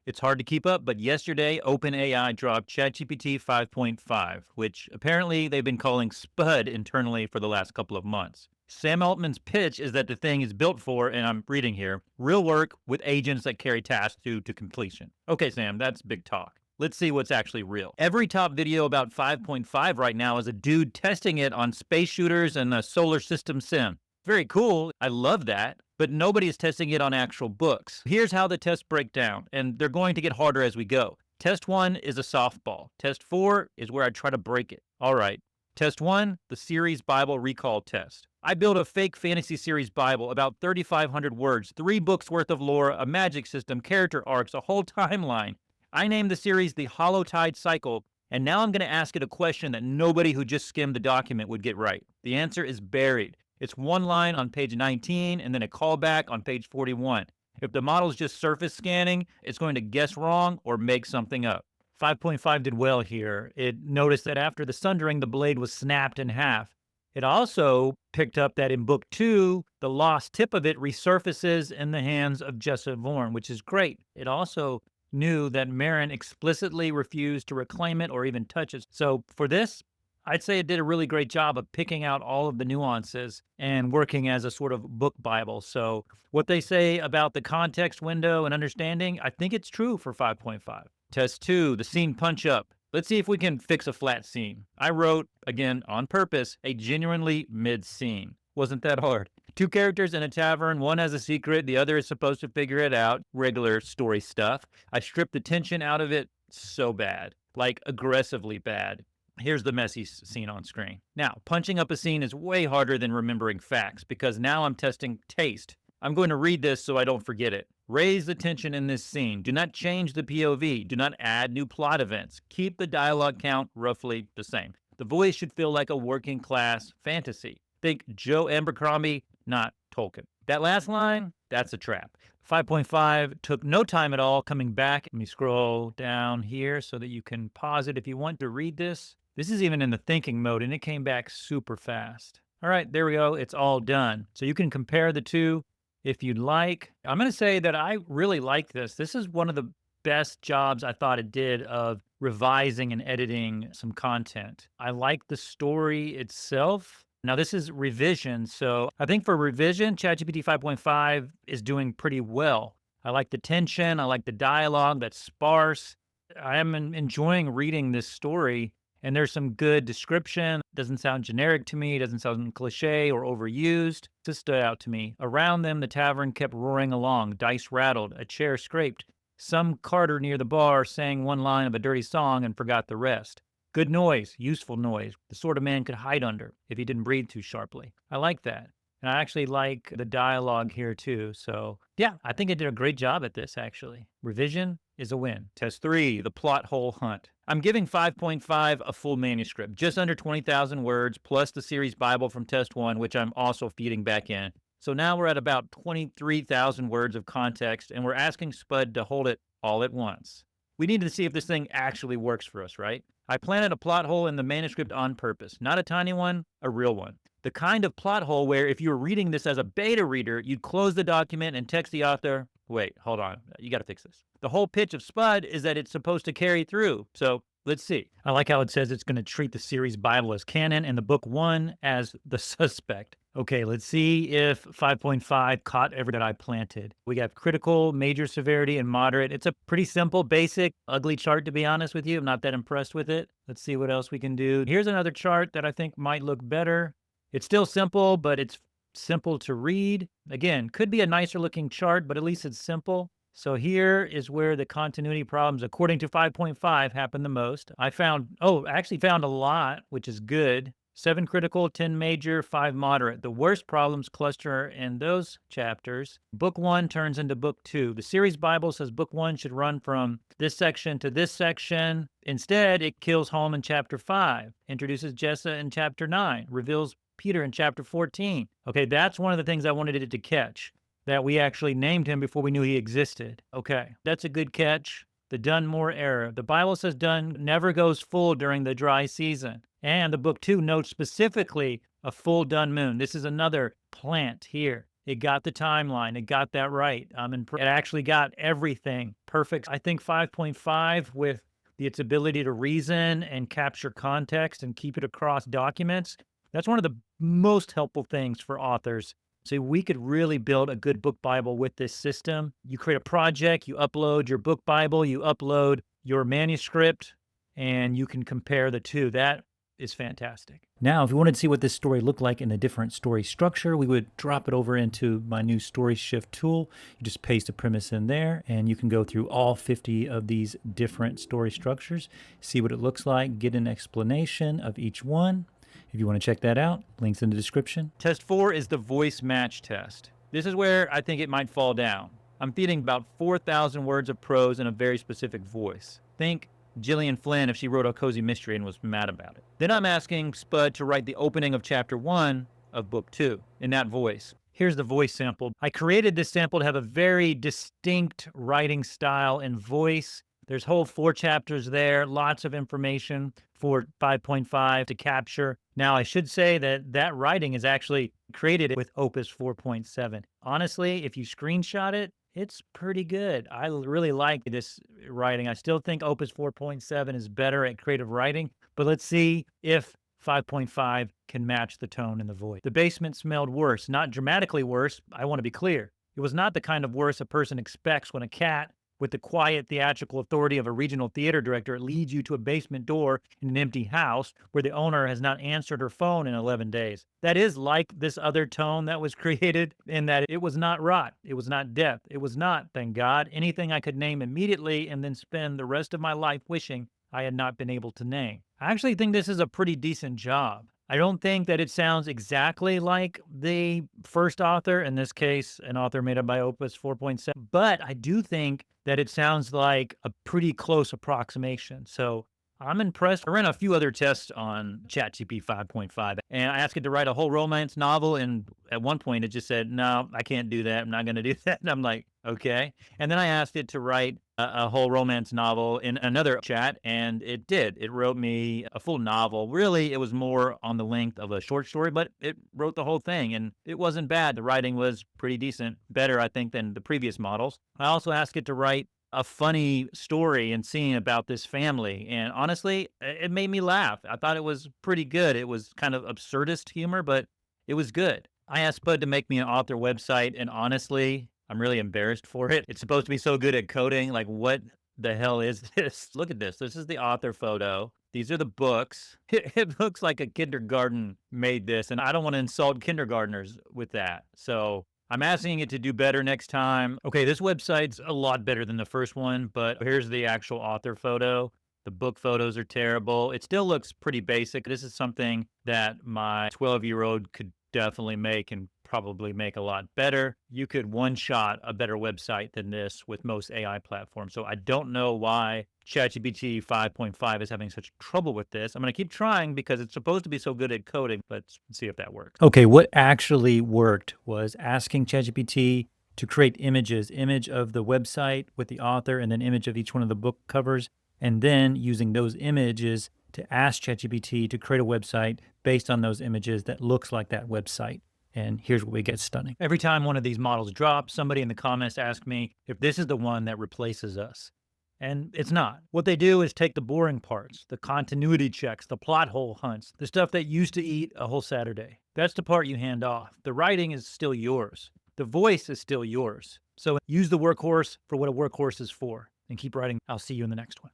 It's hard to keep up, but yesterday, OpenAI dropped ChatGPT 5.5, which apparently they've been calling Spud internally for the last couple of months. Sam Altman's pitch is that the thing is built for, and I'm reading here, real work with agents that carry tasks to completion. Okay, Sam, that's big talk. Let's see what's actually real. Every top video about 5.5 right now is a dude testing it on space shooters and a solar system sim. Very cool. I love that. But nobody is testing it on actual books. Here's how the tests break down, and they're going to get harder as we go. Test 1 is a softball. Test 4 is where I try to break it. All right. Test 1, the series Bible recall test. I built a fake fantasy series Bible, about 3,500 words, 3 books worth of lore, a magic system, character arcs, a whole timeline. I named the series the Hollow Tide Cycle, and now I'm going to ask it a question that nobody who just skimmed the document would get right. The answer is buried. It's one line on page 19 and then a callback on page 41. If the model's just surface scanning, it's going to guess wrong or make something up. 5.5 did well here. It noticed that after the sundering, the blade was snapped in half. It also picked up that in book 2, the lost tip of it resurfaces in the hands of Jessa Vorn, which is great. It also knew that Marin explicitly refused to reclaim it or even touch it. So for this, I'd say it did a really great job of picking out all of the nuances and working as a sort of book Bible. So what they say about the context window and understanding, I think it's true for 5.5. Test 2, the scene punch up. Let's see if we can fix a flat scene. I wrote, again, on purpose, a genuinely mid-scene. Wasn't that hard. 2 characters in a tavern, one has a secret, the other is supposed to figure it out. Regular story stuff. I stripped the tension out of it so bad, like aggressively bad. Here's the messy scene on screen. Now, punching up a scene is way harder than remembering facts because now I'm testing taste. I'm going to read this so I don't forget it. Raise the tension in this scene. Do not change the POV. Do not add new plot events. Keep the dialogue count roughly the same. The voice should feel like a working class fantasy. Think Joe Abercrombie, not Tolkien. That last line, that's a trap. 5.5 took no time at all coming back. Let me scroll down here so that you can pause it if you want to read this. This is even in the thinking mode, and it came back super fast. All right, there we go. It's all done. So you can compare the two if you'd like. I'm going to say that I really like this. This is one of the best jobs I thought it did of revising and editing some content. I like the story itself. Now, this is revision, so I think for revision, ChatGPT 5.5 is doing pretty well. I like the tension. I like the dialogue that's sparse. I am enjoying reading this story. And there's some good description. Doesn't sound generic to me. Doesn't sound cliche or overused. Just stood out to me. Around them, the tavern kept roaring along. Dice rattled. A chair scraped. Some carter near the bar sang one line of a dirty song and forgot the rest. Good noise. Useful noise. The sort of man could hide under if he didn't breathe too sharply. I like that. And I actually like the dialogue here too. So yeah, I think it did a great job at this actually. Revision is a win. Test 3, the plot hole hunt. I'm giving 5.5 a full manuscript, just under 20,000 words, plus the series Bible from Test 1, which I'm also feeding back in. So now we're at about 23,000 words of context, and we're asking Spud to hold it all at once. We need to see if this thing actually works for us, right? I planted a plot hole in the manuscript on purpose. Not a tiny one, a real one. The kind of plot hole where if you were reading this as a beta reader, you'd close the document and text the author, wait, hold on, you got to fix this. The whole pitch of Spud is that it's supposed to carry through. So let's see. I like how it says it's going to treat the series Bible as canon and the book 1 as the suspect. Okay, let's see if 5.5 caught everything that I planted. We got critical, major severity, and moderate. It's a pretty simple, basic, ugly chart, to be honest with you. I'm not that impressed with it. Let's see what else we can do. Here's another chart that I think might look better. It's still simple, but it's simple to read. Again, could be a nicer looking chart, but at least it's simple. So here is where the continuity problems, according to 5.5, happen the most. I actually found a lot, which is good. 7 critical, 10 major, 5 moderate. The worst problems cluster in those chapters. Book 1 turns into book 2. The series Bible says book 1 should run from this section to this section. Instead, it kills Home in chapter 5, introduces Jessa in chapter 9, reveals Peter in chapter 14. Okay, that's one of the things I wanted it to catch, that we actually named him before we knew he existed. Okay, that's a good catch. The Dunmore error. The Bible says Dun never goes full during the dry season. And the book 2 notes specifically a full dun moon. This is another plant here. It got the timeline. It got that right. It actually got everything perfect. I think 5.5 with its ability to reason and capture context and keep it across documents, that's one of the most helpful things for authors. So we could really build a good book Bible with this system. You create a project, you upload your book Bible, you upload your manuscript, and you can compare the two. That is fantastic. Now, if we wanted to see what this story looked like in a different story structure, we would drop it over into my new Story Shift tool. You just paste a premise in there, and you can go through all 50 of these different story structures, see what it looks like, get an explanation of each one. If you want to check that out, links in the description. Test 4 is the voice match test. This is where I think it might fall down. I'm feeding about 4,000 words of prose in a very specific voice. Think Gillian Flynn if she wrote a cozy mystery and was mad about it. Then I'm asking Spud to write the opening of chapter 1 of book 2 in that voice. Here's the voice sample. I created this sample to have a very distinct writing style and voice. There's whole 4 chapters there, lots of information for 5.5 to capture. Now, I should say that writing is actually created with Opus 4.7. Honestly, if you screenshot it, it's pretty good. I really like this writing. I still think Opus 4.7 is better at creative writing, but let's see if 5.5 can match the tone and the voice. The basement smelled worse, not dramatically worse. I want to be clear. It was not the kind of worse a person expects when a cat, with the quiet theatrical authority of a regional theater director, leads you to a basement door in an empty house where the owner has not answered her phone in 11 days. That is like this other tone that was created in that it was not rot. It was not death. It was not, thank God, anything I could name immediately and then spend the rest of my life wishing I had not been able to name. I actually think this is a pretty decent job. I don't think that it sounds exactly like the first author, in this case, an author made up by Opus 4.7, but I do think that it sounds like a pretty close approximation. So I'm impressed. I ran a few other tests on ChatGPT 5.5, and I asked it to write a whole romance novel, and at one point it just said, no, I can't do that. I'm not going to do that. And I'm like, okay. And then I asked it to write a whole romance novel in another chat, and it did. It wrote me a full novel. Really, it was more on the length of a short story, but it wrote the whole thing, and it wasn't bad. The writing was pretty decent, better, I think, than the previous models. I also asked it to write a funny story and scene about this family, and honestly, it made me laugh. I thought it was pretty good. It was kind of absurdist humor, but it was good. I asked Spud to make me an author website, and honestly, I'm really embarrassed for it. It's supposed to be so good at coding. Like, what the hell is this? Look at this. This is the author photo. These are the books. It looks like a kindergarten made this, and I don't want to insult kindergartners with that. So I'm asking it to do better next time. Okay, this website's a lot better than the first one, but here's the actual author photo. The book photos are terrible. It still looks pretty basic. This is something that my 12-year-old could definitely make and probably make a lot better. You could one-shot a better website than this with most AI platforms. So I don't know why ChatGPT 5.5 is having such trouble with this. I'm going to keep trying because it's supposed to be so good at coding. Let's see if that works. Okay, what actually worked was asking ChatGPT to create images, image of the website with the author and then image of each one of the book covers, and then using those images to ask ChatGPT to create a website based on those images that looks like that website. And here's what we get stunning. Every time one of these models drops, somebody in the comments asks me if this is the one that replaces us. And it's not. What they do is take the boring parts, the continuity checks, the plot hole hunts, the stuff that used to eat a whole Saturday. That's the part you hand off. The writing is still yours. The voice is still yours. So use the workhorse for what a workhorse is for and keep writing. I'll see you in the next one.